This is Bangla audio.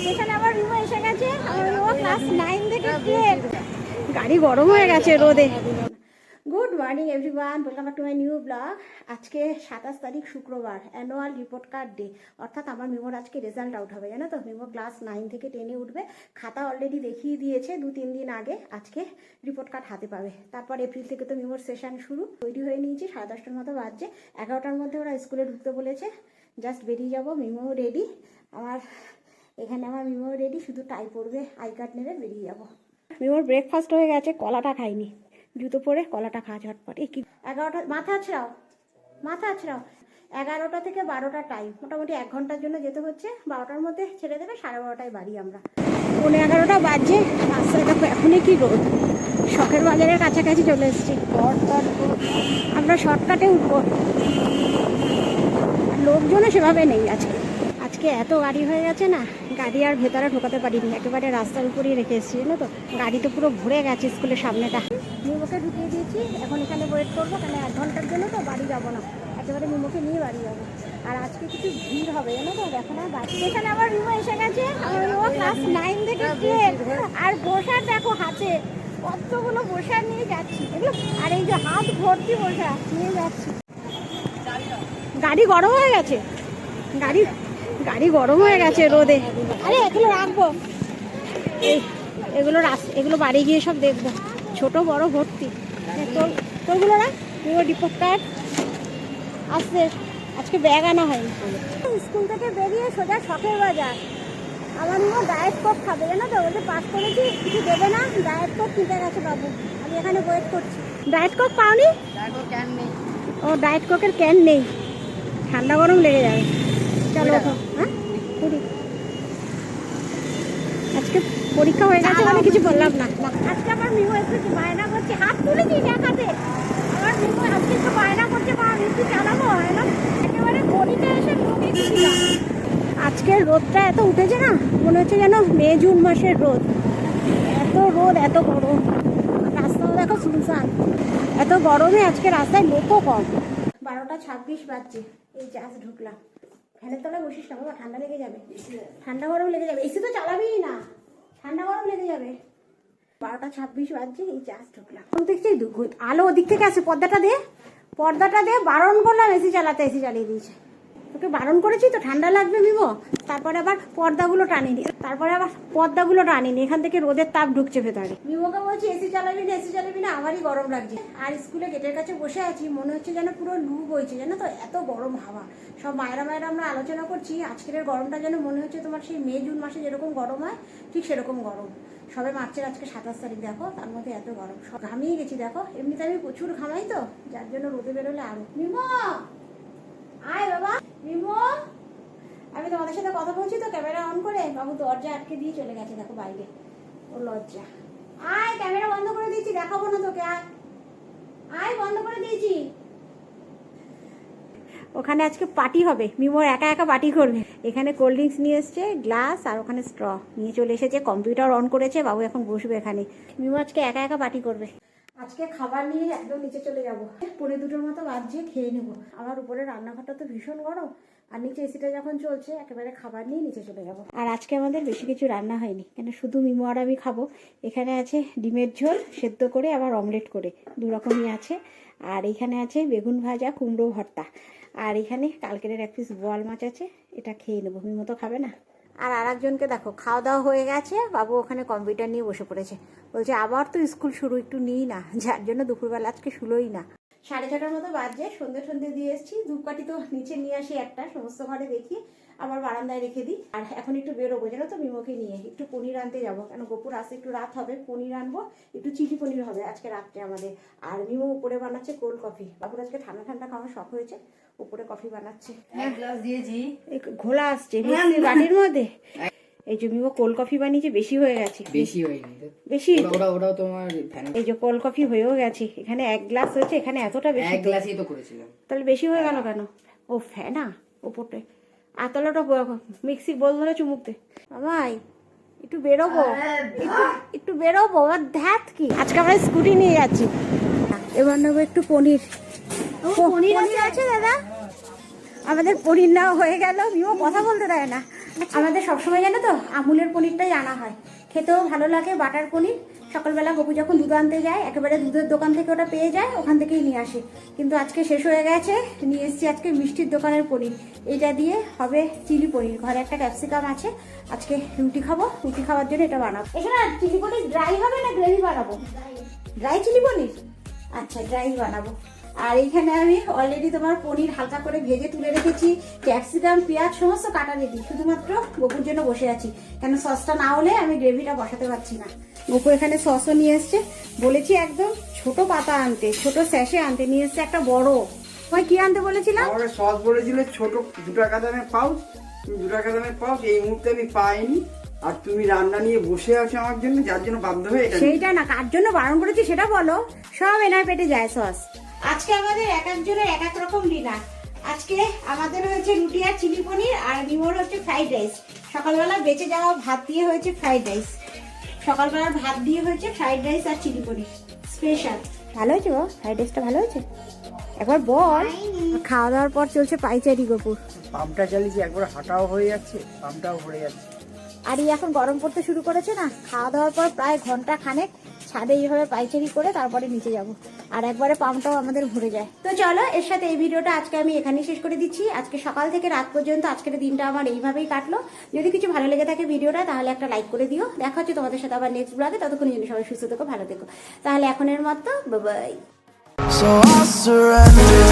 স্টেশনে আবার রিমো এসে গেছে। আমার রিমো ক্লাস 9 থেকে 10। গাড়ি গরম হয়ে গেছে রোদে। Good morning everyone, welcome back to my new blog. আজকে 27 তারিখ শুক্রবার, অ্যানুয়াল রিপোর্ট কার্ড ডে। অর্থাৎ আমার মিমোর আজকে রেজাল্ট আউট হবে, জানো তো। মিমো ক্লাস 9 থেকে 10-এ উঠবে। খাতা অলরেডি দেখিয়ে দিয়েছে 2-3 দিন আগে। আজকে রিপোর্ট কার্ড হাতে পাবে। তারপর এপ্রিল থেকে তো মিমোর সেশন শুরু। তৈরি হয়ে নিয়েছি, 10:30টার মতো বাজছে। 11টার মধ্যে ওরা স্কুলে ঢুকতে বলেছে। জাস্ট বেরিয়ে যাবো। মিমো রেডি, এখানে আমার মিমো রেডি, শুধু টাই পরবে, আই কার্ড নেবে, বেরিয়ে যাবো। মিমোর ব্রেকফাস্ট হয়ে গেছে, কলাটা খাইনি। জুতো পরে কলাটা খাওয়া ঝটপট। এই কি 11টা, মাথা আছড়াও। 11টা থেকে 12টা টাইম, মোটামুটি 1 ঘন্টার জন্য যেতে হচ্ছে। 12টার মধ্যে ছেড়ে দেবে, 12:30টায় বাড়ি আমরা। 11:15 বাজছে। রাস্তায় দেখো এখনই কি রোদ। শখের বাজারের কাছাকাছি চলে এসেছি। আমরা শর্টকাটে উঠবো। লোকজনও সেভাবে নেই আজকে এত গাড়ি হয়ে গেছে না, গাড়ি আর ভেতরে ঢোকাতে পারিনি। একেবারে রাস্তার উপরেই রেখে এসেছি, জানো তো। গাড়ি তো পুরো ভরে গেছে স্কুলের সামনেটা। মিমোকে ঢুকিয়ে দিয়েছি, এখন এখানে ওয়েট করবো। কেন 1 ঘন্টার জন্য তো বাড়ি যাবো না, একেবারে মিমোকে নিয়ে বাড়ি যাবো। আর আজকে কিছু ভিড় হবে, জানো তো। দেখো না, এখানে আবার মিমো এসে গেছে। আমার মিমো ক্লাস 9 থেকে 10। আর বসার দেখো হাতে কতগুলো বসার নিয়ে যাচ্ছি এগুলো। আর এই যে হাত ভর্তি বসা নিয়ে যাচ্ছি। গাড়ি গরম হয়ে গেছে, গাড়ি গরম হয়ে গেছে রোদে। আরে এগুলো রাখবো, এগুলো বাড়ি গিয়ে সব দেখবো। ছোট বড় ভর্তি। তোরগুলো না, রিপোর্ট কার্ড আসছে। আজকে ব্যাগ আনা হয়নি। স্কুল থেকে বেরিয়ে সোজা শখের বাজার। আমার নিয়ে ডায়েট কোক খাবে, জানো তো। ওদের পাস করেছি, কিছু দেবে না। ডায়েট কোক কিনতে গেছে বাবু, আমি এখানে ওয়েট করছি। ডায়েট কোক পাওনি? ও, ডায়েট কোকের ক্যান নেই, ঠান্ডা গরম লেগে যাবে। চলো ওঠো। হ্যাঁ, আজকে পরীক্ষা হয়ে গেছে মানে কিছু বললাম না। আজকে আমার মিমো একটু বায়না করছে, হাত তুলেছি দেখাতে। আমার মিমো আজকে একটু বায়না করছে, মা একটু চালাবো। একেবারে গড়িতে এসে মুখে দিলাম। আজকের রোদটা এত উঠেছে না, মনে হচ্ছে যেন মে জুন মাসের রোদ। এত রোদ, এত গরম। রাস্তাও দেখো সুনসান। এত গরমে আজকে রাস্তায় লোকও কম। 12:26 বাজছে, এই জাস্ট ঢুকলাম। ফ্যানের তলায় বসিস না বাবা, ঠান্ডা লেগে যাবে। ঠান্ডা গরম লেগে যাবে। এসি তো চালাবেই না, ঠান্ডা গরম লেগে যাবে। 12:26 বাজছে, এই জাস্ট ঢুকলাম। দেখছি আলো ওদিক থেকে আসে। পর্দাটা দে, বারণ করলাম এসি চালাতে, এসি চালিয়ে দিয়েছে। তোকে বারণ করেছি তো, ঠান্ডা লাগবে মিমো। তারপরে আবার পর্দাগুলো টানিনি, এখান থেকে রোদের তাপ ঢুকছে ভেতরে। মিমোকে বলছি এসি চালাবি না, আমারই গরম লাগছে। আর স্কুলে গেটের কাছে বসে আছি, মনে হচ্ছে যেন পুরো লু বইছে, জানো তো। এত গরম হাওয়া। সব মায়েরা আমরা আলোচনা করছি, আজকের গরমটা যেন মনে হচ্ছে তোমার সেই মে জুন মাসে যেরকম গরম হয়, ঠিক সেরকম গরম। সবে মার্চের আজকে 27 তারিখ, দেখো তার মধ্যে এত গরম। সব ঘামিয়ে গেছি দেখো। এমনিতে আমি প্রচুর ঘামাই তো, যার জন্য রোদে বেরোলে আরো। মিমো আয় বাবা। মিমো, আমি তোমাদের সাথে কথা বলছি তো ক্যামেরা অন করে, বাবু দরজা আটকে দিয়ে চলে গেছে দেখো বাইরে। ওর লজ্জা। আয়, ক্যামেরা বন্ধ করে দিয়েছি, দেখাবো না তোকে। আয়, বন্ধ করে দিয়েছি। ওখানে আজকে পার্টি হবে, মিমোর একা পার্টি করবে। এখানে কোল্ড ড্রিঙ্কস নিয়ে এসছে, গ্লাস, আর ওখানে স্ট্র নিয়ে চলে এসেছে। কম্পিউটার অন করেছে, বাবু এখন বসবে এখানে। মিমো আজকে একা পার্টি করবে। আজকে খাবার নিয়ে একদম নিচে চলে যাবো। 1:45 মতো বাজছে, খেয়ে নেবো। আমার উপরে রান্নাঘরটা তো ভীষণ গরম, আর নিচে এসিটা যখন চলছে, একেবারে খাবার নিয়ে নিচে চলে যাবো। আর আজকে আমাদের বেশি কিছু রান্না হয়নি, কেন শুধু মিমো আর আমি খাবো। এখানে আছে ডিমের ঝোল সেদ্ধ করে, আবার অমলেট করে, 2 রকমই আছে। আর এখানে আছে বেগুন ভাজা, কুমড়ো ভর্তা। আর এখানে কালকের 1 পিস বোয়াল মাছ আছে, এটা খেয়ে নেবো। মিমো তো খাবে না। আর আরেকজনকে দেখো, খাওয়া দাওয়া হয়ে গেছে, বাবু ওখানে কম্পিউটার নিয়ে বসে পড়েছে। বলছে আবার তো স্কুল শুরু, একটু নিই না, যার জন্য দুপুরবেলা আজকে শুলোই না। 6:30 মতো বাজছে, সন্ধে দিয়ে এসেছি। ধূপকাঠি তো নিচে নিয়ে আসি একটা, সমস্ত ঘরে দেখি, আবার বারান্দায় রেখে দিই। আর এখন একটু বেরোবো, জানো তো, মিমোকে নিয়ে একটু পনির আনতে যাবো। কেন গোপুর আসতে একটু রাত হবে, পনির আনবো, একটু চিলি পনির হবে আজকে রাত্রে আমাদের। আর মিমো উপরে বানাচ্ছে কোল্ড কফি। বাবুর আজকে ঠান্ডা খাওয়ার শখ হয়েছে, উপরে কফি বানাচ্ছে। ঘোলা আসছে বাটির মধ্যে। এই যে মিমো কোল্ড কফি বানিয়েছে, বেশি হয়ে গেছে। বেশি ওটাও তোমার। এই যে কোল্ড কফি হয়েও গেছে, এখানে 1 গ্লাস হয়েছে, এখানে এতটা বেশি। 1 গ্লাসই তো করেছিলাম, তাহলে বেশি হয়ে গেল কেন? ও ফ্যানা ওপরটা, আতলাটা মিক্সি বল ধরে চুমুকতে। আমায় একটু বেরোবো, আর ধ্যাত কি। আজকে আমরা স্কুটি নিয়ে যাচ্ছি। এবার নেবো একটু পনির। পনির আছে দাদা, আমাদের পনির নেওয়া হয়ে গেল। মিমো কথা বলতে দেয় না, আমাদের সবসময় জানো তো আমুলের পনিরটাই আনা হয়, খেতেও ভালো লাগে। বাটার পনির সকালবেলা গপু যখন দুধ আনতে যায় একেবারে দুধের দোকান থেকে ওটা পেয়ে যায়, ওখান থেকেই নিয়ে আসে। কিন্তু আজকে শেষ হয়ে গেছে, নিয়ে এসেছি আজকে মিষ্টির দোকানের পনির। এটা দিয়ে হবে চিলি পনির। ঘরে একটা ক্যাপসিকাম আছে, আজকে রুটি খাবো, রুটি খাওয়ার জন্য এটা বানাবো। এখানে চিলি পনির ড্রাই হবে না গ্রেভি বানাবো? ড্রাই চিলি পনির, আচ্ছা ড্রাই বানাবো। আর এখানে আমি অলরেডি তোমার পনির হালকা করে ভেজে তুলে রেখেছি, ক্যাপসিকাম পেঁয়াজ সমস্ত কাটা রেডি, শুধুমাত্র গপুর জন্য বসে আছি। কেন সসটা না হলে আমি গ্রেভিটা বসাতে পারছি না। গপু এখানে সসও নিয়ে এসছে, বলেছি একদম ছোট পাতা আনতে, ছোট স্যাশে আনতে, নিয়ে এসছে একটা বড়। ওই কি আনতে বলেছিলাম? আমাকে সস বলেছিলে ছোট 2 টাকা দামের পাউচ, 2 টাকা দামের পাউচ এই মুহূর্তে আমি পাইনি। আর তুমি রান্না নিয়ে বসে আছো আমার জন্য, যার জন্য বাধ্য হয়ে এটা। সেইটা না, কার জন্য বারণ করেছি সেটা বলো। সব এনার পেটে যায় সস। আজকে আমাদের এক একজনের এক এক রকম ডিনার। আজকে আমাদের হয়েছে রুটি আর চিলি পনির, আর নিমোর হচ্ছে ফ্রাইড রাইস। সকালবেলা বেঁচে যাওয়া ভাত দিয়ে হয়েছে ফ্রাইড রাইস। সকালবেলার ভাত দিয়ে হয়েছে ফ্রাইড রাইস আর চিলি পনির স্পেশাল। ভালো হয়েছে গো, ফ্রাইড রাইসটা ভালো হয়েছে। একবার বল। খাওয়া দাওয়ার পর চলছে পাইচারি গপুর। পাম্পটা চালিয়েছি, একবার হাঁটাও হয়ে যাচ্ছে, পাম্পটাও ভরে যাচ্ছে। আর এই এখন গরম পড়তে শুরু করেছে না, খাওয়া দাওয়ার পর প্রায় ঘন্টা খানেক ছাদে এইভাবে পাইচারি করে তারপরে নিচে যাব। আর একবারে পাম্পটাও আমাদের ভরে যায়। তো চলো, এর সাথে এই ভিডিওটা আজকে আমি এখানেই শেষ করে দিচ্ছি। আজকে সকাল থেকে রাত পর্যন্ত আজকের দিনটা আমার এইভাবেই কাটলো। যদি কিছু ভালো লেগে থাকে ভিডিওটা, তাহলে একটা লাইক করে দিও। দেখা হচ্ছে তোমাদের সাথে আবার নেক্সট ব্লগে। ততক্ষণ জন্য সবাই সুস্থ থেকো, ভালো থেকো। তাহলে এখনের মতো bye bye. So I surrender.